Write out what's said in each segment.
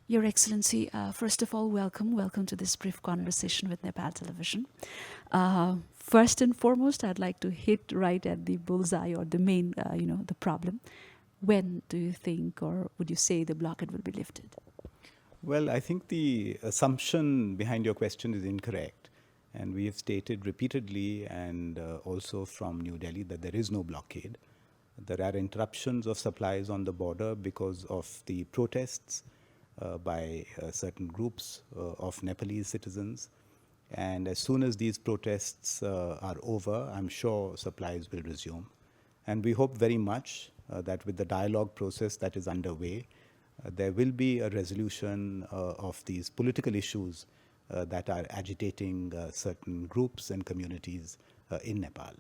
Your Excellency, first of all, welcome to this brief conversation with Nepal Television. First and foremost, I'd like to hit right at the bullseye or the main, the problem. When do you think, or would you say, the blockade will be lifted? Well, I think the assumption behind your question is incorrect. And we have stated repeatedly and also from New Delhi that there is no blockade. There are interruptions of supplies on the border because of the protests by certain groups of Nepalese citizens. And as soon as these protests are over, I'm sure supplies will resume. And we hope very much that with the dialogue process that is underway, there will be a resolution of these political issues that are agitating certain groups and communities in Nepal.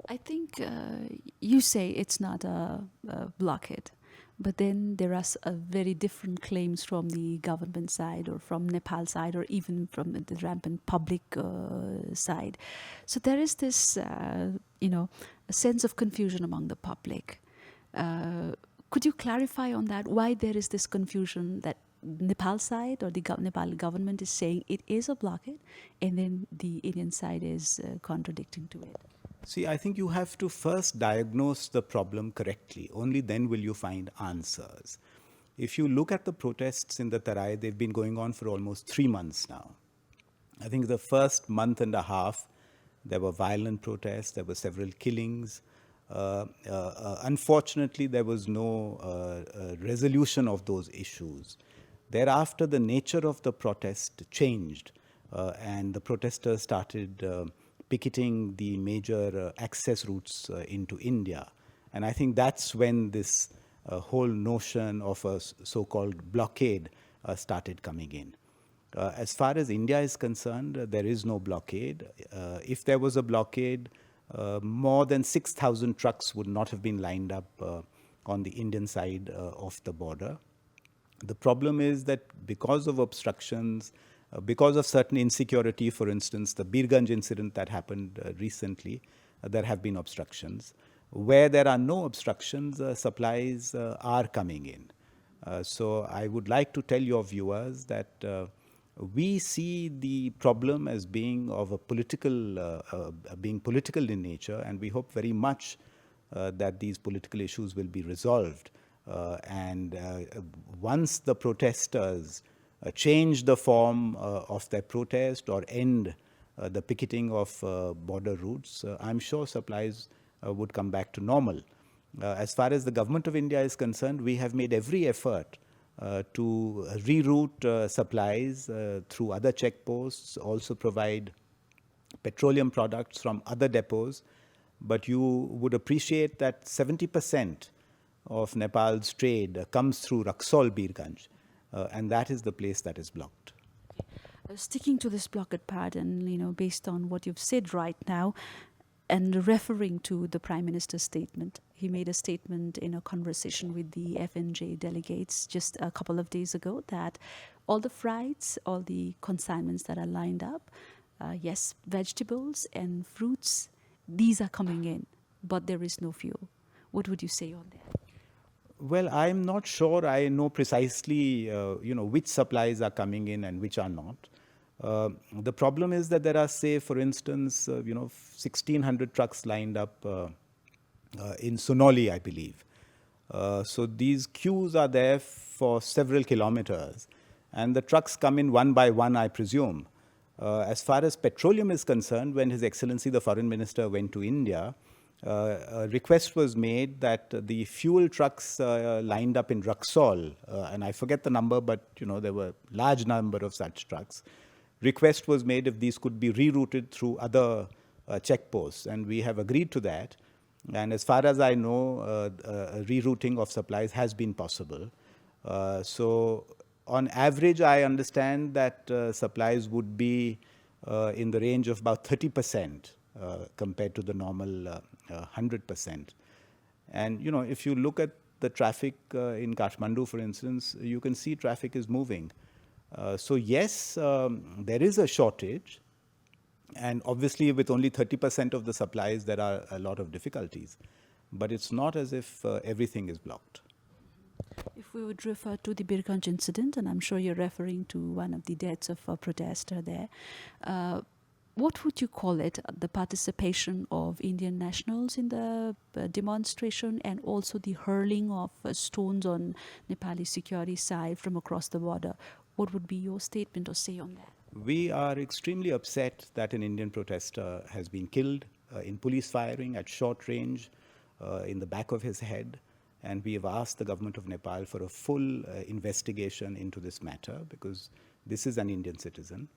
I think you say it's not a blockade, but then there are very different claims from the government side or from Nepal side or even from the rampant public side. So there is this, a sense of confusion among the public. Could you clarify on that? Why there is this confusion that Nepal side or the Nepal government is saying it is a blockade, and then the Indian side is contradicting to it? See, I think you have to first diagnose the problem correctly. Only then will you find answers. If you look at the protests in the Tarai, they've been going on for almost 3 months now. I think the first month and a half, there were violent protests, there were several killings. Unfortunately, there was no resolution of those issues. Thereafter, the nature of the protest changed, and the protesters started picketing the major access routes into India. And I think that's when this whole notion of a so-called blockade started coming in. As far as India is concerned, there is no blockade. If there was a blockade, more than 6,000 trucks would not have been lined up on the Indian side of the border. The problem is that because of obstructions, because of certain insecurity, for instance, the Birganj incident that happened recently, there have been obstructions. Where there are no obstructions, supplies are coming in. So I would like to tell your viewers that we see the problem as being of a being political in nature, and we hope very much that these political issues will be resolved. And once the protesters change the form of their protest or end the picketing of border routes, I'm sure supplies would come back to normal. As far as the government of India is concerned, we have made every effort to reroute supplies through other checkposts, also provide petroleum products from other depots. But you would appreciate that 70% of Nepal's trade comes through Raxaul Birganj, and that is the place that is blocked. Sticking to this blockade part, and based on what you've said right now, and referring to the Prime Minister's statement, he made a statement in a conversation with the FNJ delegates just a couple of days ago that all the freights, all the consignments that are lined up, yes, vegetables and fruits, these are coming in, but there is no fuel. What would you say on that? Well, I'm not sure I know precisely, which supplies are coming in and which are not. The problem is that there are, say, for instance, 1,600 trucks lined up in Sonauli, I believe. So these queues are there for several kilometers, and the trucks come in one by one, I presume. As far as petroleum is concerned, when His Excellency the Foreign Minister went to India, a request was made that the fuel trucks lined up in Raxaul, and I forget the number, but there were a large number of such trucks. Request was made if these could be rerouted through other checkposts, and we have agreed to that. And as far as I know, rerouting of supplies has been possible. So on average, I understand that supplies would be in the range of about 30% compared to the normal 100%. And if you look at the traffic in Kathmandu, for instance, you can see traffic is moving. So yes, there is a shortage, and obviously with only 30% of the supplies, there are a lot of difficulties. But it's not as if everything is blocked. If we would refer to the Birganj incident, and I'm sure you're referring to one of the deaths of a protester there, uh, what would you call it? The participation of Indian nationals in the demonstration, and also the hurling of stones on Nepali security side from across the border. What would be your statement or say on that? We are extremely upset that an Indian protester has been killed in police firing at short range in the back of his head. And we have asked the government of Nepal for a full investigation into this matter because this is an Indian citizen.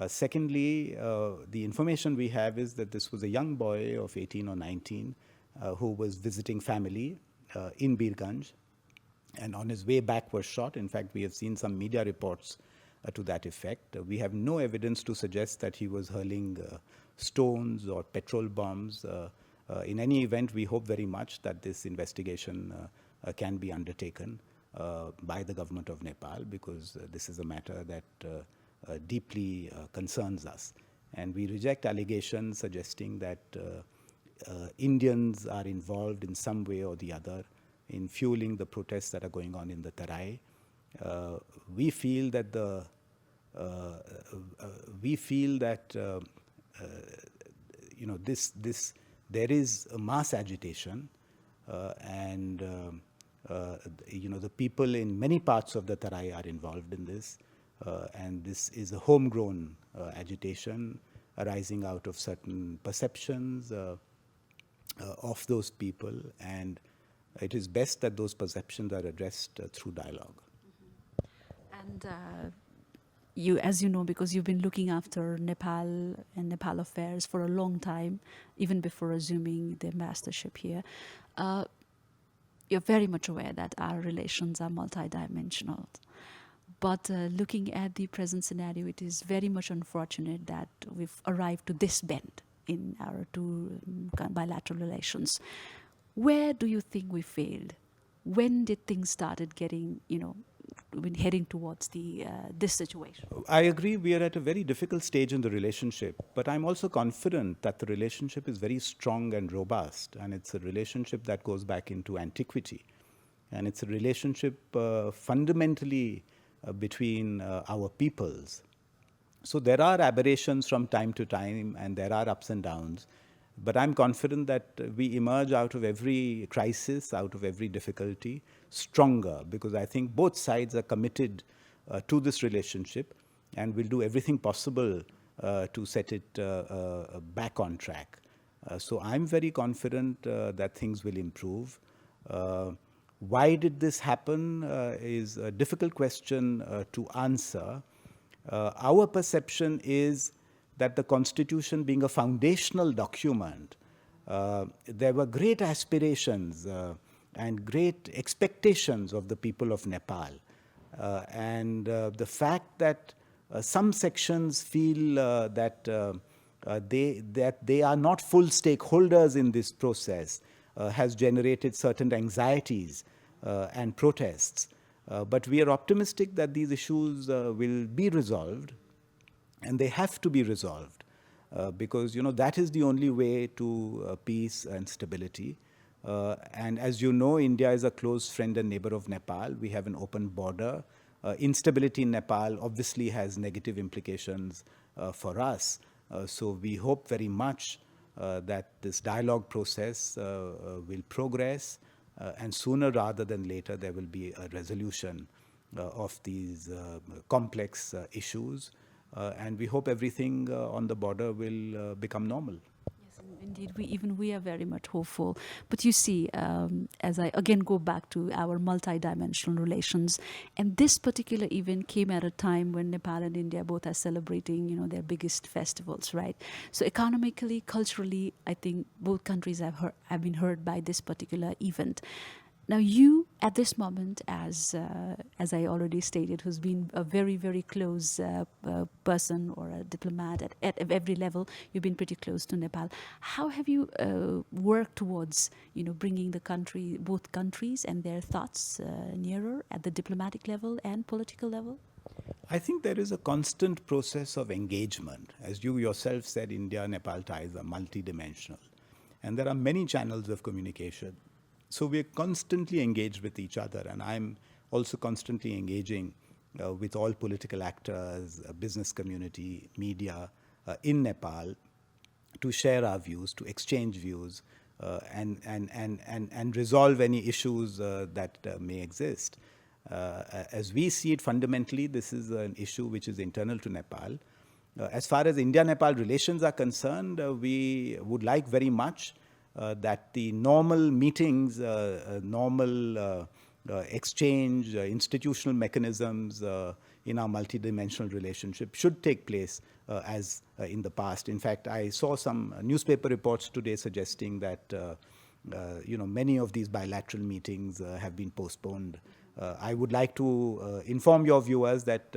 Secondly, the information we have is that this was a young boy of 18 or 19 who was visiting family in Birganj, and on his way back was shot. In fact, we have seen some media reports to that effect. We have no evidence to suggest that he was hurling stones or petrol bombs. In any event, we hope very much that this investigation can be undertaken by the government of Nepal, because this is a matter that deeply concerns us. And we reject allegations suggesting that Indians are involved in some way or the other in fueling the protests that are going on in the Tarai. We feel that there is a mass agitation, and the people in many parts of the Tarai are involved in this, and this is a homegrown agitation arising out of certain perceptions of those people, and it is best that those perceptions are addressed through dialogue. And you, as you know, because you've been looking after Nepal and Nepal affairs for a long time, even before assuming the ambassadorship here, you're very much aware that our relations are multidimensional. But looking at the present scenario, it is very much unfortunate that we've arrived to this bend in our two bilateral relations. Where do you think we failed? When did things started getting, heading towards this situation? I agree we are at a very difficult stage in the relationship, but I'm also confident that the relationship is very strong and robust, and it's a relationship that goes back into antiquity. And it's a relationship fundamentally between our peoples. So there are aberrations from time to time, and there are ups and downs. But I'm confident that we emerge out of every crisis, out of every difficulty, stronger, because I think both sides are committed to this relationship and will do everything possible to set it back on track. So I'm very confident that things will improve. Why did this happen is a difficult question to answer. Our perception is that the Constitution, being a foundational document, there were great aspirations and great expectations of the people of Nepal. And the fact that some sections feel that they are not full stakeholders in this process has generated certain anxieties and protests. But we are optimistic that these issues will be resolved, and they have to be resolved because that is the only way to peace and stability. And as you know, India is a close friend and neighbor of Nepal. We have an open border. Instability in Nepal obviously has negative implications for us. So we hope very much that this dialogue process will progress, and sooner rather than later there will be a resolution of these complex issues. And we hope everything on the border will become normal. Yes, indeed, we are very much hopeful. But you see, as I again go back to our multidimensional relations, and this particular event came at a time when Nepal and India both are celebrating, their biggest festivals, right? So economically, culturally, I think both countries have been hurt by this particular event. Now, you, at this moment, as I already stated, who's been a very, very close person or a diplomat at every level, you've been pretty close to Nepal. How have you worked towards, bringing both countries and their thoughts nearer at the diplomatic level and political level? I think there is a constant process of engagement. As you yourself said, India-Nepal ties are multidimensional. And there are many channels of communication. So we're constantly engaged with each other, and I'm also constantly engaging with all political actors, business community, media in Nepal to share our views, to exchange views, and resolve any issues that may exist. As we see it fundamentally, this is an issue which is internal to Nepal. As far as India-Nepal relations are concerned, we would like very much that the normal meetings, normal exchange, institutional mechanisms in our multidimensional relationship should take place as in the past. In fact, I saw some newspaper reports today suggesting that many of these bilateral meetings have been postponed. I would like to inform your viewers that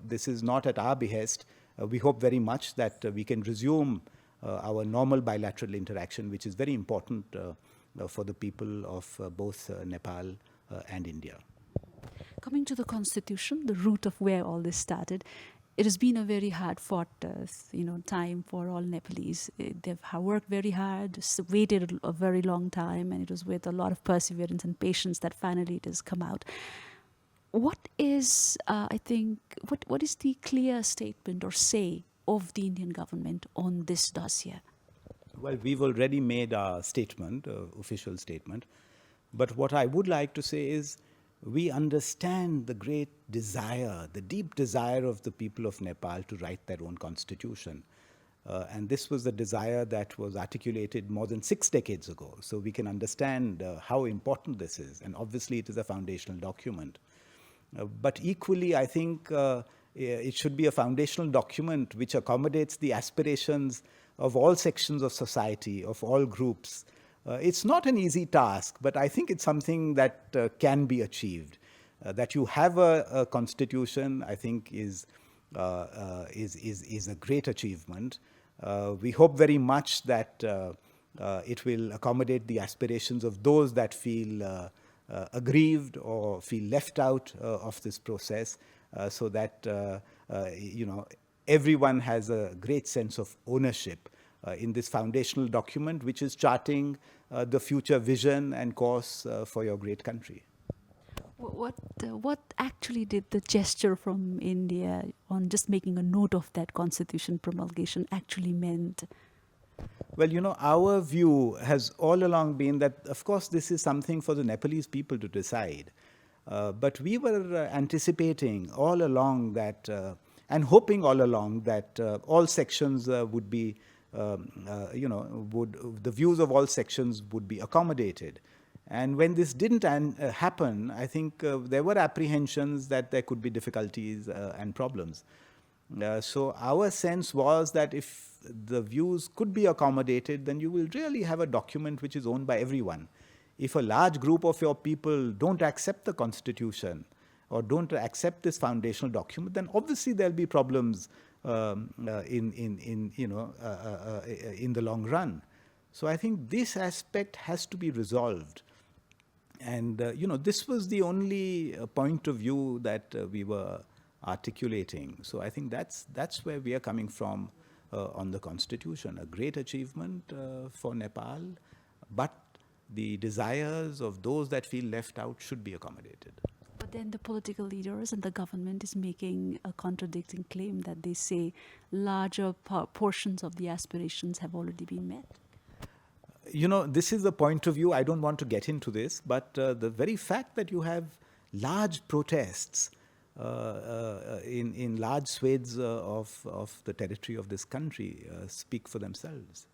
this is not at our behest. We hope very much that we can resume our normal bilateral interaction, which is very important for the people of both Nepal and India. Coming to the constitution, the root of where all this started, it has been a very hard fought time for all Nepalese. They've worked very hard, waited a very long time, and it was with a lot of perseverance and patience that finally it has come out. What is, what is the clear statement or say of the Indian government on this dossier? Well, we've already made our statement, official statement. But what I would like to say is we understand the great desire, the deep desire of the people of Nepal to write their own constitution. And this was a desire that was articulated more than 6 decades ago. So we can understand how important this is. And obviously, it is a foundational document. But equally, I think it should be a foundational document which accommodates the aspirations of all sections of society, of all groups. It's not an easy task, but I think it's something that can be achieved. That you have a constitution, I think, is a great achievement. We hope very much that it will accommodate the aspirations of those that feel aggrieved or feel left out of this process, so that everyone has a great sense of ownership in this foundational document, which is charting the future vision and course for your great country. What actually did the gesture from India on just making a note of that constitution promulgation actually meant? Well, our view has all along been that, of course, this is something for the Nepalese people to decide. But we were anticipating all along that, and hoping all along that all sections would be, the views of all sections would be accommodated. And when this didn't happen, I think there were apprehensions that there could be difficulties and problems. So our sense was that if the views could be accommodated, then you will really have a document which is owned by everyone. If a large group of your people don't accept the constitution or don't accept this foundational document, then obviously there'll be problems in the long run. So I think this aspect has to be resolved. And this was the only point of view that we were articulating. So I think that's where we are coming from on the constitution. A great achievement for Nepal, but the desires of those that feel left out should be accommodated. But then the political leaders and the government is making a contradicting claim that they say larger portions of the aspirations have already been met. This is the point of view. I don't want to get into this, but the very fact that you have large protests in large swathes of the territory of this country speak for themselves.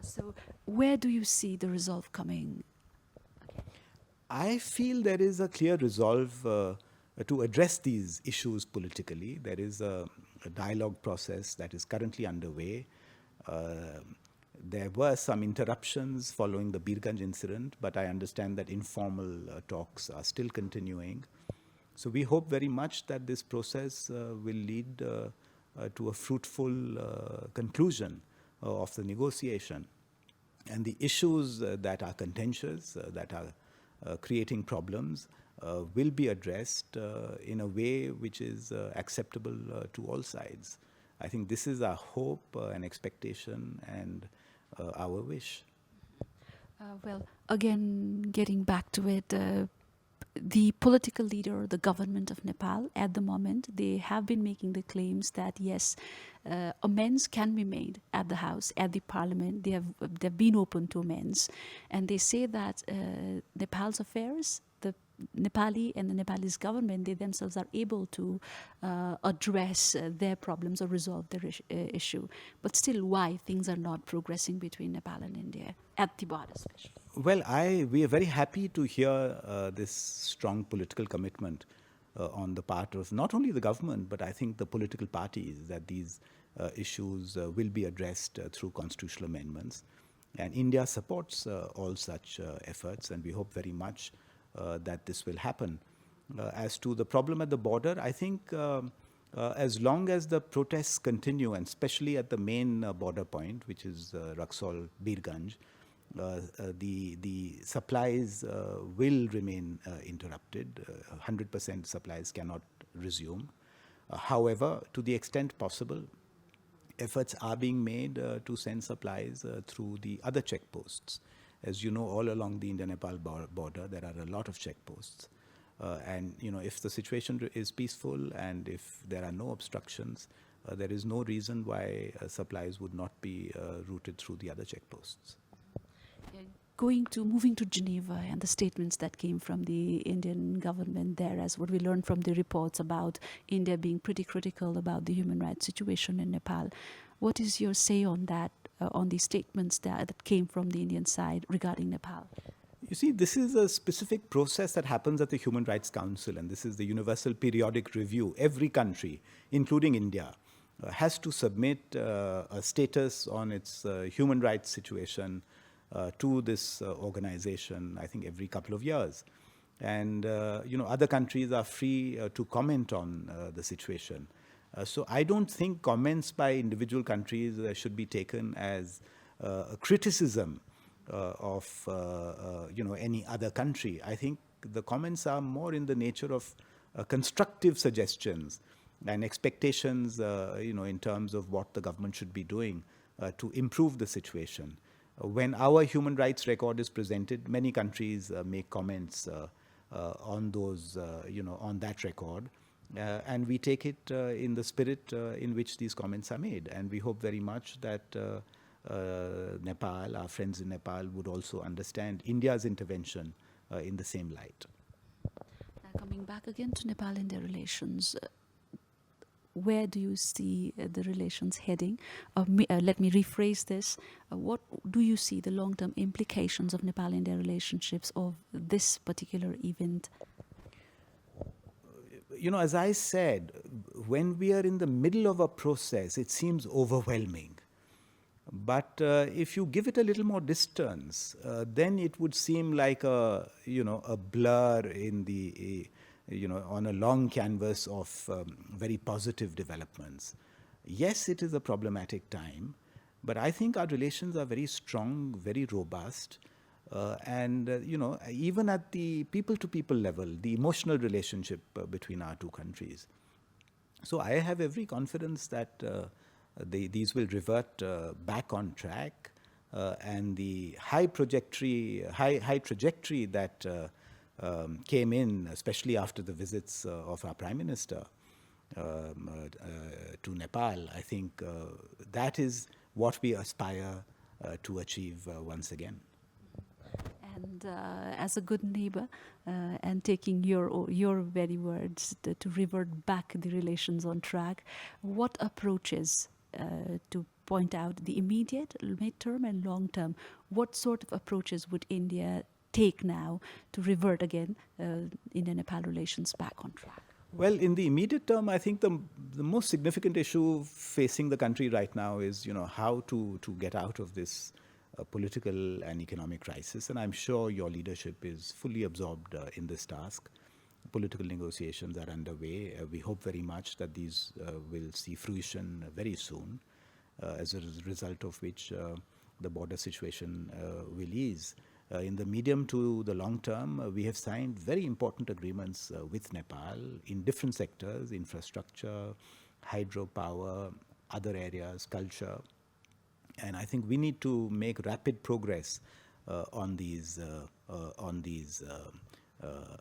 So where do you see the resolve coming? I feel there is a clear resolve to address these issues politically. There is a dialogue process that is currently underway. There were some interruptions following the Birganj incident, but I understand that informal talks are still continuing. So we hope very much that this process will lead to a fruitful conclusion of the negotiation. And the issues that are contentious, that are creating problems, will be addressed in a way which is acceptable to all sides. I think this is our hope and expectation and our wish. Well, again, getting back to it, the political leader, the government of Nepal at the moment, they have been making the claims that yes, amends can be made at the house, at the parliament. They've been open to amends, and they say that Nepal's affairs, the Nepali and the Nepalese government, they themselves are able to address their problems or resolve their issue. But still, why things are not progressing between Nepal and India at the border, especially? Well, we are very happy to hear this strong political commitment on the part of not only the government, but I think the political parties that these issues will be addressed through constitutional amendments. And India supports all such efforts, and we hope very much that this will happen. As to the problem at the border, I think as long as the protests continue, and especially at the main border point, which is Raxaul Birganj, the supplies will remain interrupted. 100% supplies cannot resume. However, to the extent possible, efforts are being made to send supplies through the other checkposts. As you know, all along the India-Nepal border, there are a lot of checkposts. And if the situation is peaceful and if there are no obstructions, there is no reason why supplies would not be routed through the other checkposts. Moving to Geneva and the statements that came from the Indian government there, as what we learned from the reports about India being pretty critical about the human rights situation in Nepal. What is your say on that, on the statements that came from the Indian side regarding Nepal? You see, this is a specific process that happens at the Human Rights Council, and this is the Universal Periodic Review. Every country, including India, has to submit a status on its human rights situation to this organization, I think, every couple of years. And, other countries are free to comment on the situation. So I don't think comments by individual countries should be taken as a criticism of, any other country. I think the comments are more in the nature of constructive suggestions and expectations, in terms of what the government should be doing to improve the situation. When our human rights record is presented, many countries make comments on those, on that record. And we take it in the spirit in which these comments are made. And we hope very much that Nepal, our friends in Nepal, would also understand India's intervention in the same light. Now, coming back again to Nepal-India relations, where do you see the relations heading? Let me rephrase this. What do you see the long-term implications of Nepal-India relationships of this particular event? As I said, when we are in the middle of a process, it seems overwhelming. But if you give it a little more distance, then it would seem like a blur in the on a long canvas of very positive developments. Yes, it is a problematic time, but I think our relations are very strong, very robust. And even at the people-to-people level, the emotional relationship between our two countries. So I have every confidence that these will revert back on track, and the high trajectory that came in, especially after the visits of our Prime Minister to Nepal. I think that is what we aspire to achieve once again. And as a good neighbor, and taking your very words to revert back the relations on track, what approaches to point out the immediate, mid-term, and long-term? What sort of approaches would India take now to revert again India-Nepal relations back on track? Well, in the immediate term, I think the most significant issue facing the country right now is, how to get out of this political and economic crisis. And I'm sure your leadership is fully absorbed in this task. Political negotiations are underway. We hope very much that these will see fruition very soon, as a result of which the border situation will ease. In the medium to the long term, we have signed very important agreements with Nepal in different sectors: infrastructure, hydropower, other areas, culture. And I think we need to make rapid progress on these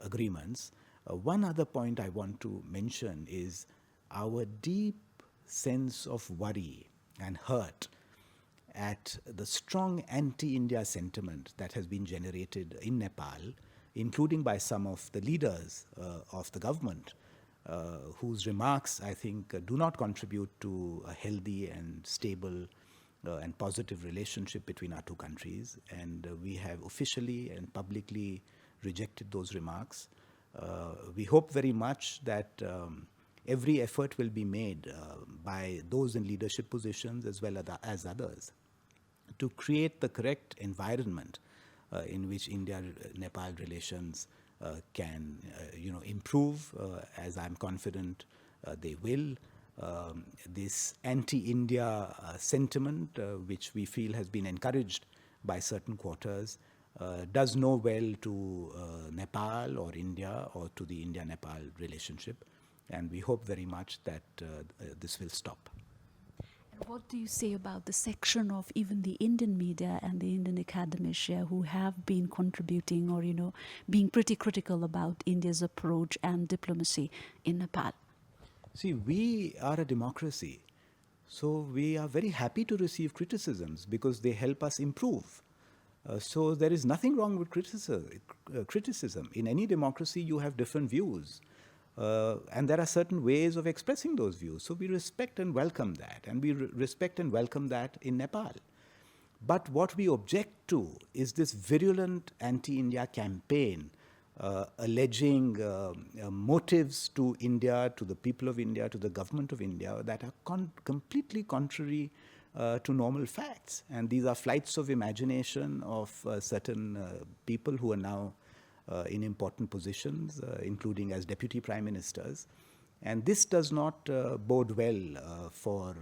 agreements. One other point I want to mention is our deep sense of worry and hurt at the strong anti-India sentiment that has been generated in Nepal, including by some of the leaders of the government, whose remarks, I think, do not contribute to a healthy and stable and positive relationship between our two countries. And we have officially and publicly rejected those remarks. We hope very much that every effort will be made by those in leadership positions as well as others to create the correct environment in which India-Nepal relations can, improve, as I'm confident they will. This anti-India sentiment, which we feel has been encouraged by certain quarters, does no well to Nepal or India or to the India-Nepal relationship. And we hope very much that this will stop. What do you say about the section of even the Indian media and the Indian academia who have been contributing or, being pretty critical about India's approach and diplomacy in Nepal? See, we are a democracy, so we are very happy to receive criticisms because they help us improve. So there is nothing wrong with criticism. In any democracy, you have different views. And there are certain ways of expressing those views. So we respect and welcome that. And we respect and welcome that in Nepal. But what we object to is this virulent anti-India campaign alleging motives to India, to the people of India, to the government of India that are completely contrary to normal facts. And these are flights of imagination of certain people who are now in important positions, including as deputy prime ministers. And this does not bode well for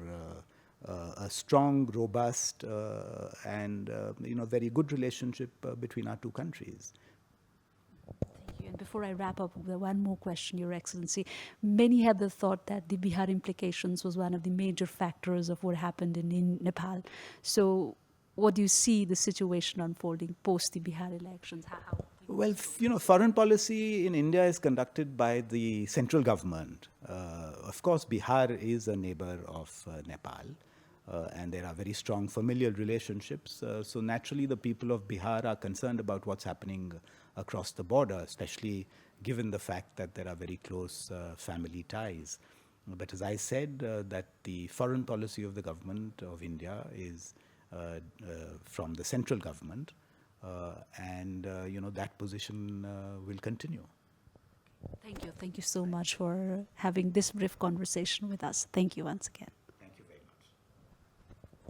a strong, robust, and very good relationship between our two countries. Thank you. And before I wrap up, one more question, Your Excellency. Many had the thought that the Bihar implications was one of the major factors of what happened in Nepal. So what do you see the situation unfolding post the Bihar elections? How Well, foreign policy in India is conducted by the central government. Of course, Bihar is a neighbor of Nepal, and there are very strong familial relationships. So naturally, the people of Bihar are concerned about what's happening across the border, especially given the fact that there are very close family ties. But as I said, that the foreign policy of the government of India is from the central government. And that position will continue. Thank you. Thank you so much for having this brief conversation with us. Thank you once again.